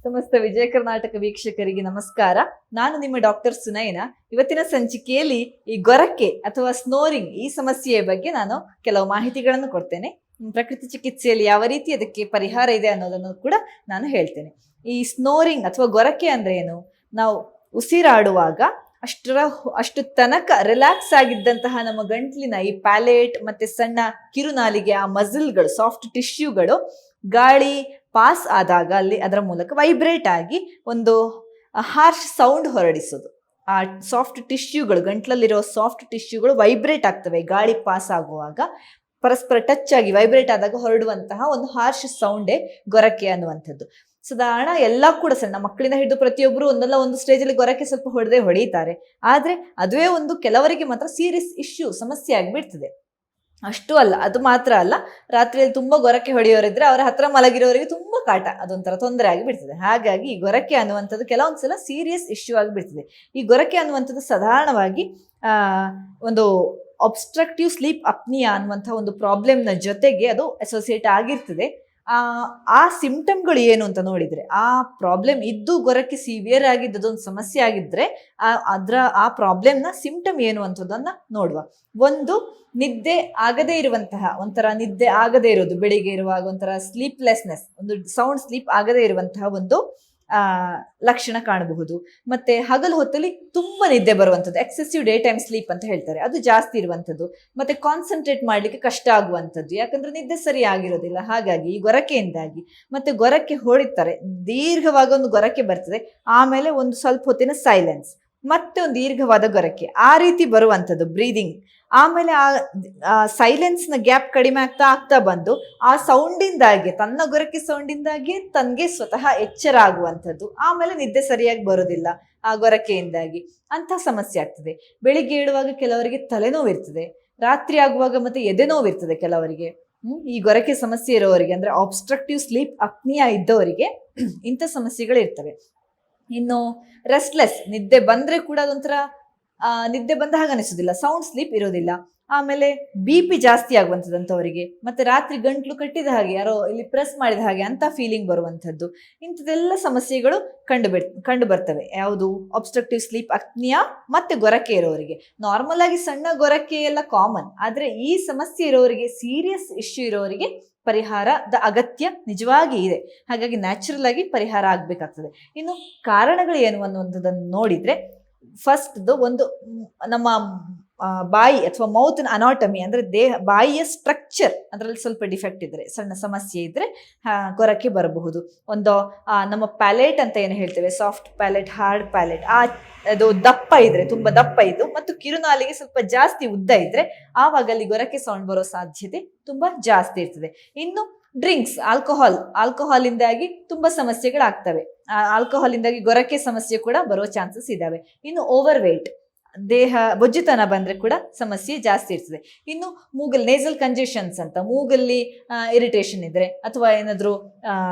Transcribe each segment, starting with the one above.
ಸಮಸ್ತ ವಿಜಯ ಕರ್ನಾಟಕ ವೀಕ್ಷಕರಿಗೆ ನಮಸ್ಕಾರ. ನಾನು ನಿಮ್ಮ ಡಾಕ್ಟರ್ ಸುನಯನ. ಇವತ್ತಿನ ಸಂಚಿಕೆಯಲ್ಲಿ ಈ ಗೊರಕೆ ಅಥವಾ ಸ್ನೋರಿಂಗ್ ಈ ಸಮಸ್ಯೆಯ ಬಗ್ಗೆ ನಾನು ಕೆಲವು ಮಾಹಿತಿಗಳನ್ನು ಕೊಡ್ತೇನೆ. ಪ್ರಕೃತಿ ಚಿಕಿತ್ಸೆಯಲ್ಲಿ ಯಾವ ರೀತಿ ಅದಕ್ಕೆ ಪರಿಹಾರ ಇದೆ ಅನ್ನೋದನ್ನು ಕೂಡ ನಾನು ಹೇಳ್ತೇನೆ. ಈ ಸ್ನೋರಿಂಗ್ ಅಥವಾ ಗೊರಕೆ ಅಂದ್ರೆ ಏನು? ನಾವು ಉಸಿರಾಡುವಾಗ ಅಷ್ಟು ತನಕ ರಿಲ್ಯಾಕ್ಸ್ ಆಗಿದ್ದಂತಹ ನಮ್ಮ ಗಂಟ್ಲಿನ ಈ ಪ್ಯಾಲೆಟ್ ಮತ್ತೆ ಸಣ್ಣ ಕಿರುನಾಲಿಗೆ, ಆ ಮಸಲ್ಗಳು, ಸಾಫ್ಟ್ ಟಿಶ್ಯೂಗಳು ಗಾಳಿ ಪಾಸ್ ಆದಾಗ ಅಲ್ಲಿ ಅದರ ಮೂಲಕ ವೈಬ್ರೇಟ್ ಆಗಿ ಒಂದು ಹಾರ್ಶ್ ಸೌಂಡ್ ಹೊರಡಿಸೋದು. ಆ ಸಾಫ್ಟ್ ಟಿಶ್ಯೂಗಳು, ಗಂಟ್ಲಲ್ಲಿರೋ ಸಾಫ್ಟ್ ಟಿಶ್ಯೂಗಳು ವೈಬ್ರೇಟ್ ಆಗ್ತವೆ. ಗಾಳಿ ಪಾಸ್ ಆಗುವಾಗ ಪರಸ್ಪರ ಟಚ್ ಆಗಿ ವೈಬ್ರೇಟ್ ಆದಾಗ ಹೊರಡುವಂತಹ ಒಂದು ಹಾರ್ಶ್ ಸೌಂಡೇ ಗೊರಕೆ ಅನ್ನುವಂಥದ್ದು. ಸಾಧಾರಣ ಎಲ್ಲ ಕೂಡ ಸಣ್ಣ ಮಕ್ಕಳಿಂದ ಹಿಡಿದು ಪ್ರತಿಯೊಬ್ಬರು ಒಂದಲ್ಲ ಒಂದು ಸ್ಟೇಜಲ್ಲಿ ಗೊರಕೆ ಸ್ವಲ್ಪ ಹೊಡೆಯುತ್ತಾರೆ. ಆದ್ರೆ ಅದುವೇ ಒಂದು ಕೆಲವರಿಗೆ ಮಾತ್ರ ಸೀರಿಯಸ್ ಇಶ್ಯೂ, ಸಮಸ್ಯೆ ಆಗಿಬಿಡ್ತದೆ. ಅಷ್ಟು ಅಲ್ಲ, ಅದು ಮಾತ್ರ ಅಲ್ಲ, ರಾತ್ರಿಯಲ್ಲಿ ತುಂಬಾ ಗೊರಕೆ ಹೊಡೆಯೋರಿದ್ರೆ ಅವರ ಹತ್ರ ಮಲಗಿರೋರಿಗೆ ತುಂಬಾ ಕಾಟ, ಅದೊಂಥರ ತೊಂದರೆ ಆಗಿಬಿಡ್ತದೆ. ಹಾಗಾಗಿ ಈ ಗೊರಕೆ ಅನ್ನುವಂಥದ್ದು ಕೆಲವೊಂದ್ಸಲ ಸೀರಿಯಸ್ ಇಶ್ಯೂ ಆಗಿಬಿಡ್ತದೆ. ಈ ಗೊರಕೆ ಅನ್ನುವಂಥದ್ದು ಸಾಧಾರಣವಾಗಿ ಒಂದು ಅಬ್ಸ್ಟ್ರಕ್ಟಿವ್ ಸ್ಲೀಪ್ ಅಪ್ನಿಯಾ ಅನ್ನುವಂಥ ಒಂದು ಪ್ರಾಬ್ಲಮ್ನ ಜೊತೆಗೆ ಅದು ಅಸೋಸಿಯೇಟ್ ಆಗಿರ್ತದೆ. ಆ ಸಿಂಪ್ಟಮ್ಗಳು ಏನು ಅಂತ ನೋಡಿದ್ರೆ, ಆ ಪ್ರಾಬ್ಲಮ್ ಇದ್ದು ಗೊರಕೆ ಸಿವಿಯರ್ ಆಗಿದ್ದದೊಂದು ಸಮಸ್ಯೆ ಆಗಿದ್ರೆ ಆ ಪ್ರಾಬ್ಲಮ್ನ ಸಿಂಪ್ಟಮ್ ಏನು ಅಂತದನ್ನ ನೋಡುವ. ಒಂದು, ನಿದ್ದೆ ಆಗದೇ ಇರುವಂತಹ, ಒಂಥರ ನಿದ್ದೆ ಆಗದೇ ಇರೋದು, ಬೆಳಿಗ್ಗೆ ಇರುವಾಗ ಒಂಥರ ಸ್ಲೀಪ್ಲೆಸ್ನೆಸ್, ಒಂದು ಸೌಂಡ್ ಸ್ಲೀಪ್ ಆಗದೇ ಇರುವಂತಹ ಒಂದು ಲಕ್ಷಣ ಕಾಣಬಹುದು. ಮತ್ತೆ ಹಗಲು ಹೊತ್ತಲ್ಲಿ ತುಂಬಾ ನಿದ್ದೆ ಬರುವಂಥದ್ದು, ಎಕ್ಸೆಸಿವ್ ಡೇ ಟೈಮ್ ಸ್ಲೀಪ್ ಅಂತ ಹೇಳ್ತಾರೆ, ಅದು ಜಾಸ್ತಿ ಇರುವಂಥದ್ದು. ಮತ್ತೆ ಕಾನ್ಸಂಟ್ರೇಟ್ ಮಾಡ್ಲಿಕ್ಕೆ ಕಷ್ಟ ಆಗುವಂಥದ್ದು, ಯಾಕಂದ್ರೆ ನಿದ್ದೆ ಸರಿ ಆಗಿರೋದಿಲ್ಲ. ಹಾಗಾಗಿ ಈ ಗೊರಕೆಯಿಂದಾಗಿ ಮತ್ತೆ ಗೊರಕೆ ಹೊಡಿತಾರೆ, ದೀರ್ಘವಾಗಿ ಒಂದು ಗೊರಕೆ ಬರ್ತದೆ, ಆಮೇಲೆ ಒಂದು ಸ್ವಲ್ಪ ಹೊತ್ತಿನ ಸೈಲೆನ್ಸ್, ಮತ್ತೆ ಒಂದು ದೀರ್ಘವಾದ ಗೊರಕೆ, ಆ ರೀತಿ ಬರುವಂಥದ್ದು ಬ್ರೀದಿಂಗ್. ಆಮೇಲೆ ಆ ಸೈಲೆನ್ಸ್ನ ಗ್ಯಾಪ್ ಕಡಿಮೆ ಆಗ್ತಾ ಬಂದು ಆ ಸೌಂಡಿಂದಾಗಿ, ತನ್ನ ಗೊರಕೆ ಸೌಂಡಿಂದಾಗಿ ತನ್ಗೆ ಸ್ವತಃ ಎಚ್ಚರ ಆಗುವಂಥದ್ದು. ಆಮೇಲೆ ನಿದ್ದೆ ಸರಿಯಾಗಿ ಬರೋದಿಲ್ಲ ಆ ಗೊರಕೆಯಿಂದಾಗಿ, ಅಂತ ಸಮಸ್ಯೆ ಆಗ್ತದೆ. ಬೆಳಿಗ್ಗೆ ಏಳುವಾಗ ಕೆಲವರಿಗೆ ತಲೆನೋವು ಇರ್ತದೆ, ರಾತ್ರಿ ಆಗುವಾಗ ಮತ್ತೆ ಎದೆ ನೋವು ಇರ್ತದೆ ಕೆಲವರಿಗೆ. ಈ ಗೊರಕೆ ಸಮಸ್ಯೆ ಇರೋವರಿಗೆ, ಅಂದ್ರೆ ಆಬ್ಸ್ಟ್ರಕ್ಟಿವ್ ಸ್ಲೀಪ್ ಅಪ್ನಿಯಾ ಇದ್ದವರಿಗೆ ಇಂಥ ಸಮಸ್ಯೆಗಳು ಇರ್ತವೆ. ಇನ್ನು ರೆಸ್ಟ್ಲೆಸ್, ನಿದ್ದೆ ಬಂದ್ರೆ ಕೂಡ ಅದೊಂಥರ ನಿದ್ದೆ ಬಂದ ಹಾಗೆ ಅನಿಸೋದಿಲ್ಲ, ಸೌಂಡ್ ಸ್ಲೀಪ್ ಇರೋದಿಲ್ಲ. ಆಮೇಲೆ BP ಜಾಸ್ತಿ ಆಗುವಂಥದ್ದಂಥವರಿಗೆ, ಮತ್ತೆ ರಾತ್ರಿ ಗಂಟ್ಲು ಕಟ್ಟಿದ ಹಾಗೆ, ಯಾರೋ ಇಲ್ಲಿ ಪ್ರೆಸ್ ಮಾಡಿದ ಹಾಗೆ ಅಂತ ಫೀಲಿಂಗ್ ಬರುವಂಥದ್ದು. ಇಂಥದ್ದೆಲ್ಲ ಸಮಸ್ಯೆಗಳು ಕಂಡು ಬರ್ತವೆ. ಯಾವುದು? ಅಬ್ಸ್ಟ್ರಕ್ಟಿವ್ ಸ್ಲೀಪ್ ಅಪ್ನಿಯಾ ಮತ್ತೆ ಗೊರಕೆ ಇರೋವರಿಗೆ. ನಾರ್ಮಲ್ ಆಗಿ ಸಣ್ಣ ಗೊರಕೆ ಎಲ್ಲ ಕಾಮನ್, ಆದ್ರೆ ಈ ಸಮಸ್ಯೆ ಇರೋವರಿಗೆ, ಸೀರಿಯಸ್ ಇಶ್ಯೂ ಇರೋವರಿಗೆ ಪರಿಹಾರದ ಅಗತ್ಯ ನಿಜವಾಗಿ ಇದೆ. ಹಾಗಾಗಿ ನ್ಯಾಚುರಲ್ ಆಗಿ ಪರಿಹಾರ ಆಗ್ಬೇಕಾಗ್ತದೆ. ಇನ್ನು ಕಾರಣಗಳು ಏನು ಅನ್ನುವಂಥದ್ದನ್ನು ನೋಡಿದ್ರೆ, ಫಸ್ಟ್ ಒಂದು, ನಮ್ಮ ಬಾಯಿ ಅಥವಾ ಮೌತ್ನ ಅನಾಟಮಿ, ಅಂದ್ರೆ ಬಾಯಿಯ ಸ್ಟ್ರಕ್ಚರ್, ಅದರಲ್ಲಿ ಸ್ವಲ್ಪ ಡಿಫೆಕ್ಟ್ ಇದ್ರೆ, ಸಣ್ಣ ಸಮಸ್ಯೆ ಇದ್ರೆ ಗೊರಕೆ ಬರಬಹುದು. ಒಂದು ನಮ್ಮ ಪ್ಯಾಲೆಟ್ ಅಂತ ಏನು ಹೇಳ್ತೇವೆ, ಸಾಫ್ಟ್ ಪ್ಯಾಲೆಟ್, ಹಾರ್ಡ್ ಪ್ಯಾಲೆಟ್, ಅದು ದಪ್ಪ ಇದ್ರೆ, ತುಂಬಾ ದಪ್ಪ ಇದ್ದು ಮತ್ತು ಕಿರುನಾಲಿಗೆ ಸ್ವಲ್ಪ ಜಾಸ್ತಿ ಉದ್ದ ಇದ್ರೆ ಆವಾಗ ಅಲ್ಲಿ ಗೊರಕೆ ಸೌಂಡ್ ಬರೋ ಸಾಧ್ಯತೆ ತುಂಬಾ ಜಾಸ್ತಿ ಇರ್ತದೆ. ಇನ್ನು ಡ್ರಿಂಕ್ಸ್, ಆಲ್ಕೋಹಾಲ್ ಇಂದಾಗಿ ತುಂಬಾ ಸಮಸ್ಯೆಗಳಾಗ್ತವೆ. ಆಲ್ಕೋಹಾಲ್ ಇಂದಾಗಿ ಗೊರಕೆ ಸಮಸ್ಯೆ ಕೂಡ ಬರೋ ಚಾನ್ಸಸ್ ಇದಾವೆ. ಇನ್ನು ಓವರ್ ವೇಟ್, ದೇಹ ಬೊಜ್ಜುತನ ಬಂದ್ರೆ ಕೂಡ ಸಮಸ್ಯೆ ಜಾಸ್ತಿ ಇರ್ತದೆ. ಇನ್ನು ಮೂಗಲ್ ನೇಸಲ್ ಕಂಜೆಷನ್ಸ್ ಅಂತ, ಮೂಗಲ್ಲಿ ಇರಿಟೇಷನ್ ಇದ್ರೆ, ಅಥವಾ ಏನಾದ್ರು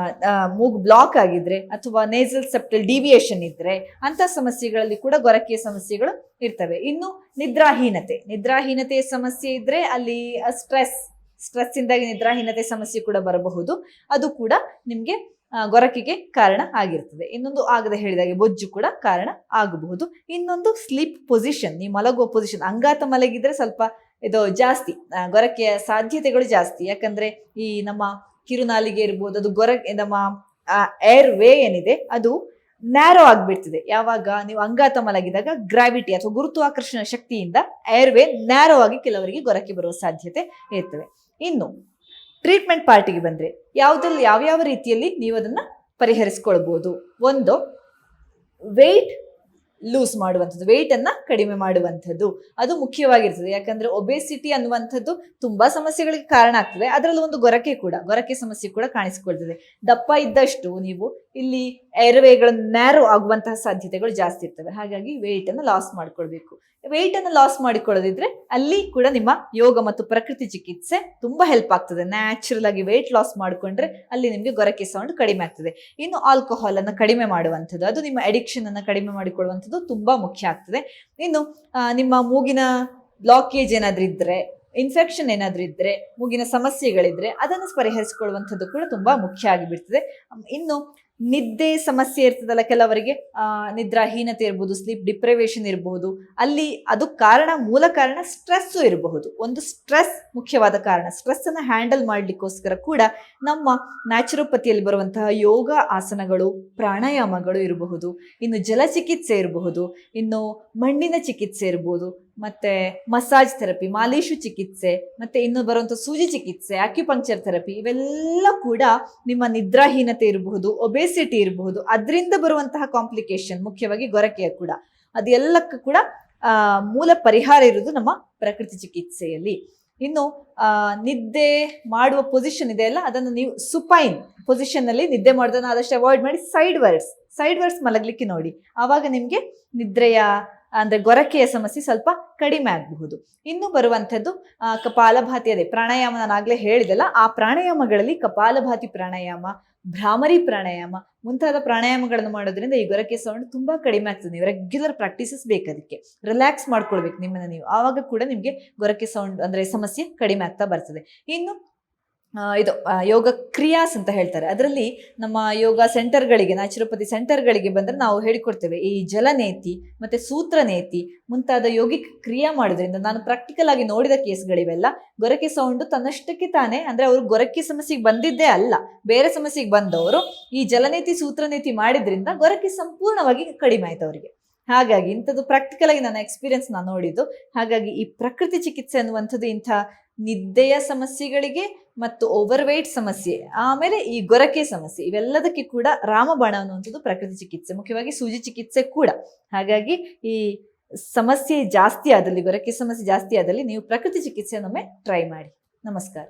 ಮೂಗು ಬ್ಲಾಕ್ ಆಗಿದ್ರೆ, ಅಥವಾ ನೇಸಲ್ ಸೆಪ್ಟಲ್ ಡಿವಿಯೇಷನ್ ಇದ್ರೆ, ಅಂತ ಸಮಸ್ಯೆಗಳಲ್ಲಿ ಕೂಡ ಗೊರಕೆಯ ಸಮಸ್ಯೆಗಳು ಇರ್ತವೆ. ಇನ್ನು ನಿದ್ರಾಹೀನತೆಯ ಸಮಸ್ಯೆ ಇದ್ರೆ ಅಲ್ಲಿ ಸ್ಟ್ರೆಸ್ ಇಂದಾಗಿ ನಿದ್ರಾಹೀನತೆ ಸಮಸ್ಯೆ ಕೂಡ ಬರಬಹುದು. ಅದು ಕೂಡ ನಿಮ್ಗೆ ಗೊರಕೆಗೆ ಕಾರಣ ಆಗಿರ್ತದೆ. ಇನ್ನೊಂದು, ಆಗದೆ ಹೇಳಿದಾಗೆ ಬೊಜ್ಜು ಕೂಡ ಕಾರಣ ಆಗಬಹುದು. ಇನ್ನೊಂದು ಸ್ಲೀಪ್ ಪೊಸಿಷನ್, ನೀವು ಮಲಗುವ ಪೊಸಿಷನ್, ಅಂಗಾತ ಮಲಗಿದ್ರೆ ಸ್ವಲ್ಪ ಇದು ಜಾಸ್ತಿ, ಗೊರಕೆಯ ಸಾಧ್ಯತೆಗಳು ಜಾಸ್ತಿ. ಯಾಕಂದ್ರೆ ಈ ನಮ್ಮ ಕಿರುನಾಲಿಗೆ ಇರ್ಬೋದು, ಅದು ನಮ್ಮ ಏರ್ ವೇ ಏನಿದೆ ಅದು ನ್ಯಾರೋ ಆಗ್ಬಿಡ್ತದೆ. ಯಾವಾಗ ನೀವು ಅಂಗಾತ ಮಲಗಿದಾಗ ಗ್ರಾವಿಟಿ ಅಥವಾ ಗುರುತ್ವಾಕರ್ಷಣ ಶಕ್ತಿಯಿಂದ ಏರ್ ವೇ ನ್ಯಾರೋ ಆಗಿ ಕೆಲವರಿಗೆ ಗೊರಕೆ ಬರುವ ಸಾಧ್ಯತೆ ಇರ್ತವೆ. ಇನ್ನು ಟ್ರೀಟ್ಮೆಂಟ್ ಪಾರ್ಟಿಗೆ ಬಂದ್ರೆ, ಯಾವ್ಯಾವ ರೀತಿಯಲ್ಲಿ ನೀವು ಅದನ್ನ ಪರಿಹರಿಸ್ಕೊಳ್ಬಹುದು. ಒಂದು, ವೆಯ್ಟ್ ಲೂಸ್ ಮಾಡುವಂಥದ್ದು, ವೆಯ್ಟ್ ಅನ್ನ ಕಡಿಮೆ ಮಾಡುವಂಥದ್ದು, ಅದು ಮುಖ್ಯವಾಗಿರ್ತದೆ. ಯಾಕಂದ್ರೆ ಒಬೇಸಿಟಿ ಅನ್ನುವಂಥದ್ದು ತುಂಬಾ ಸಮಸ್ಯೆಗಳಿಗೆ ಕಾರಣ ಆಗ್ತದೆ. ಅದರಲ್ಲಿ ಒಂದು ಗೊರಕೆ ಸಮಸ್ಯೆ ಕೂಡ ಕಾಣಿಸಿಕೊಳ್ತದೆ. ದಪ್ಪ ಇದ್ದಷ್ಟು ನೀವು ಇಲ್ಲಿ ಏರ್ವೇಗಳು ನ್ಯಾರೋ ಆಗುವಂತಹ ಸಾಧ್ಯತೆಗಳು ಜಾಸ್ತಿ ಇರ್ತವೆ. ಹಾಗಾಗಿ ವೆಯ್ಟ್ ಅನ್ನು ಲಾಸ್ ಮಾಡ್ಕೊಳ್ಬೇಕು. ವೆಯ್ಟ್ ಅನ್ನು ಲಾಸ್ ಮಾಡಿಕೊಳ್ಳೋದಿದ್ರೆ ಅಲ್ಲಿ ಕೂಡ ನಿಮ್ಮ ಯೋಗ ಮತ್ತು ಪ್ರಕೃತಿ ಚಿಕಿತ್ಸೆ ತುಂಬಾ ಹೆಲ್ಪ್ ಆಗ್ತದೆ. ನ್ಯಾಚುರಲ್ ಆಗಿ ವೆಯ್ಟ್ ಲಾಸ್ ಮಾಡಿಕೊಂಡ್ರೆ ಅಲ್ಲಿ ನಿಮ್ಗೆ ಗೊರಕೆ ಸೌಂಡ್ ಕಡಿಮೆ ಆಗ್ತದೆ. ಇನ್ನು ಆಲ್ಕೋಹಾಲ್ ಅನ್ನು ಕಡಿಮೆ ಮಾಡುವಂಥದ್ದು, ಅದು ನಿಮ್ಮ ಅಡಿಕ್ಷನ್ ಅನ್ನು ಕಡಿಮೆ ಮಾಡಿಕೊಳ್ಳುವಂಥದ್ದು ತುಂಬಾ ಮುಖ್ಯ ಆಗ್ತದೆ. ಇನ್ನು ನಿಮ್ಮ ಮೂಗಿನ ಬ್ಲಾಕೇಜ್ ಏನಾದ್ರೂ ಇದ್ರೆ, ಇನ್ಫೆಕ್ಷನ್ ಏನಾದ್ರೂ ಇದ್ರೆ, ಮೂಗಿನ ಸಮಸ್ಯೆಗಳಿದ್ರೆ ಅದನ್ನು ಪರಿಹರಿಸಿಕೊಳ್ಳುವಂಥದ್ದು ಕೂಡ ತುಂಬಾ ಮುಖ್ಯ ಆಗಿಬಿಡ್ತದೆ. ಇನ್ನು ನಿದ್ದೆ ಸಮಸ್ಯೆ ಇರ್ತದಲ್ಲ ಕೆಲವರಿಗೆ, ನಿದ್ರಾಹೀನತೆ ಇರಬಹುದು, ಸ್ಲೀಪ್ ಡಿಪ್ರೈವೇಶನ್ ಇರಬಹುದು. ಅಲ್ಲಿ ಅದು ಮೂಲ ಕಾರಣ ಸ್ಟ್ರೆಸ್ ಇರಬಹುದು. ಒಂದು ಸ್ಟ್ರೆಸ್ ಮುಖ್ಯವಾದ ಕಾರಣ. ಸ್ಟ್ರೆಸ್ ಅನ್ನ ಹ್ಯಾಂಡಲ್ ಮಾಡ್ಲಿಕ್ಕೋಸ್ಕರ ಕೂಡ ನಮ್ಮ ನ್ಯಾಚುರೋಪತಿಯಲ್ಲಿ ಬರುವಂತಹ ಯೋಗ ಆಸನಗಳು, ಪ್ರಾಣಾಯಾಮಗಳು ಇರಬಹುದು, ಇನ್ನು ಜಲಚಿಕಿತ್ಸೆ ಇರಬಹುದು, ಇನ್ನು ಮಣ್ಣಿನ ಚಿಕಿತ್ಸೆ ಇರಬಹುದು, ಮತ್ತೆ ಮಸಾಜ್ ಥೆರಪಿ, ಮಾಲೀಶು ಚಿಕಿತ್ಸೆ, ಮತ್ತೆ ಇನ್ನು ಬರುವಂತ ಸೂಜಿ ಚಿಕಿತ್ಸೆ, ಆಕ್ಯುಪಂಕ್ಚರ್ ಥೆರಪಿ, ಇವೆಲ್ಲ ಕೂಡ ನಿಮ್ಮ ನಿದ್ರಾಹೀನತೆ ಇರಬಹುದು, ಒಬೇಸಿಟಿ ಇರಬಹುದು, ಅದರಿಂದ ಬರುವಂತಹ ಕಾಂಪ್ಲಿಕೇಶನ್, ಮುಖ್ಯವಾಗಿ ಗೊರಕೆಯ ಕೂಡ, ಅದೆಲ್ಲಕ್ಕೂ ಕೂಡ ಮೂಲ ಪರಿಹಾರ ಇರುವುದು ನಮ್ಮ ಪ್ರಕೃತಿ ಚಿಕಿತ್ಸೆಯಲ್ಲಿ. ಇನ್ನು ನಿದ್ದೆ ಮಾಡುವ ಪೊಸಿಷನ್ ಇದೆ ಅಲ್ಲ, ಅದನ್ನು ನೀವು ಸುಪೈನ್ ಪೊಸಿಷನ್ ಅಲ್ಲಿ ನಿದ್ದೆ ಮಾಡೋದನ್ನ ಆದಷ್ಟು ಅವಾಯ್ಡ್ ಮಾಡಿ ಸೈಡ್ ವರ್ಡ್ಸ್ ಮಲಗಲಿಕ್ಕೆ ನೋಡಿ. ಆವಾಗ ನಿಮ್ಗೆ ನಿದ್ರೆಯ ಅಂದ್ರೆ ಗೊರಕೆಯ ಸಮಸ್ಯೆ ಸ್ವಲ್ಪ ಕಡಿಮೆ ಆಗಬಹುದು. ಇನ್ನು ಬರುವಂಥದ್ದು ಕಪಾಲಭಾತಿ, ಅದೇ ಪ್ರಾಣಾಯಾಮ ನಾನು ಆಗ್ಲೇ ಹೇಳಿದೆಲ್ಲ, ಆ ಪ್ರಾಣಾಯಾಮಗಳಲ್ಲಿ ಕಪಾಲಭಾತಿ ಪ್ರಾಣಾಯಾಮ, ಭ್ರಾಮರಿ ಪ್ರಾಣಾಯಾಮ ಮುಂತಾದ ಪ್ರಾಣಾಯಾಮಗಳನ್ನು ಮಾಡೋದ್ರಿಂದ ಈ ಗೊರಕೆ ಸೌಂಡ್ ತುಂಬಾ ಕಡಿಮೆ ಆಗ್ತದೆ. ನೀವು ರೆಗ್ಯುಲರ್ ಪ್ರಾಕ್ಟೀಸಸ್ ಬೇಕು, ಅದಕ್ಕೆ ರಿಲ್ಯಾಕ್ಸ್ ಮಾಡ್ಕೊಳ್ಬೇಕು ನಿಮ್ಮನ್ನ ನೀವು, ಆವಾಗ ಕೂಡ ನಿಮ್ಗೆ ಗೊರಕೆ ಸೌಂಡ್ ಅಂದ್ರೆ ಸಮಸ್ಯೆ ಕಡಿಮೆ ಆಗ್ತಾ ಬರ್ತದೆ. ಇನ್ನು ಇದು ಯೋಗ ಕ್ರಿಯಾಸ್ ಅಂತ ಹೇಳ್ತಾರೆ. ಅದರಲ್ಲಿ ನಮ್ಮ ಯೋಗ ಸೆಂಟರ್ಗಳಿಗೆ, ನ್ಯಾಚುರೋಪತಿ ಸೆಂಟರ್ಗಳಿಗೆ ಬಂದ್ರೆ ನಾವು ಹೇಳಿಕೊಡ್ತೇವೆ ಈ ಜಲನೇತಿ ಮತ್ತೆ ಸೂತ್ರನೇತಿ ಮುಂತಾದ ಯೋಗಿಕ್ ಕ್ರಿಯಾ ಮಾಡೋದ್ರಿಂದ, ನಾನು ಪ್ರಾಕ್ಟಿಕಲ್ ಆಗಿ ನೋಡಿದ ಕೇಸ್ಗಳಿವೆಲ್ಲ, ಗೊರಕೆ ಸೌಂಡ್ ತನ್ನಷ್ಟಕ್ಕೆ ತಾನೇ, ಅಂದ್ರೆ ಅವರು ಗೊರಕೆ ಸಮಸ್ಯೆಗೆ ಬಂದಿದ್ದೇ ಅಲ್ಲ, ಬೇರೆ ಸಮಸ್ಯೆಗೆ ಬಂದವರು ಈ ಜಲನೇತಿ ಸೂತ್ರನೇತಿ ಮಾಡಿದ್ರಿಂದ ಗೊರಕೆ ಸಂಪೂರ್ಣವಾಗಿ ಕಡಿಮೆ ಆಯ್ತು ಅವರಿಗೆ. ಹಾಗಾಗಿ ಇಂಥದ್ದು ಪ್ರಾಕ್ಟಿಕಲ್ ಆಗಿ ನನ್ನ ಎಕ್ಸ್ಪೀರಿಯನ್ಸ್ ನಾನು ನೋಡಿದ್ದು. ಹಾಗಾಗಿ ಈ ಪ್ರಕೃತಿ ಚಿಕಿತ್ಸೆ ಅನ್ನುವಂಥದ್ದು ಇಂಥ ನಿದ್ದೆಯ ಸಮಸ್ಯೆಗಳಿಗೆ ಮತ್ತು ಓವರ್ ವೇಟ್ ಸಮಸ್ಯೆ, ಆಮೇಲೆ ಈ ಗೊರಕೆ ಸಮಸ್ಯೆ, ಇವೆಲ್ಲದಕ್ಕೆ ಕೂಡ ರಾಮಬಾಣ ಅನ್ನುವಂಥದ್ದು ಪ್ರಕೃತಿ ಚಿಕಿತ್ಸೆ, ಮುಖ್ಯವಾಗಿ ಸೂಜಿ ಚಿಕಿತ್ಸೆ ಕೂಡ. ಹಾಗಾಗಿ ಈ ಸಮಸ್ಯೆ ಜಾಸ್ತಿ ಆದಲ್ಲಿ, ಗೊರಕೆ ಸಮಸ್ಯೆ ಜಾಸ್ತಿ ಆದಲ್ಲಿ ನೀವು ಪ್ರಕೃತಿ ಚಿಕಿತ್ಸೆಯನ್ನೊಮ್ಮೆ ಟ್ರೈ ಮಾಡಿ. ನಮಸ್ಕಾರ.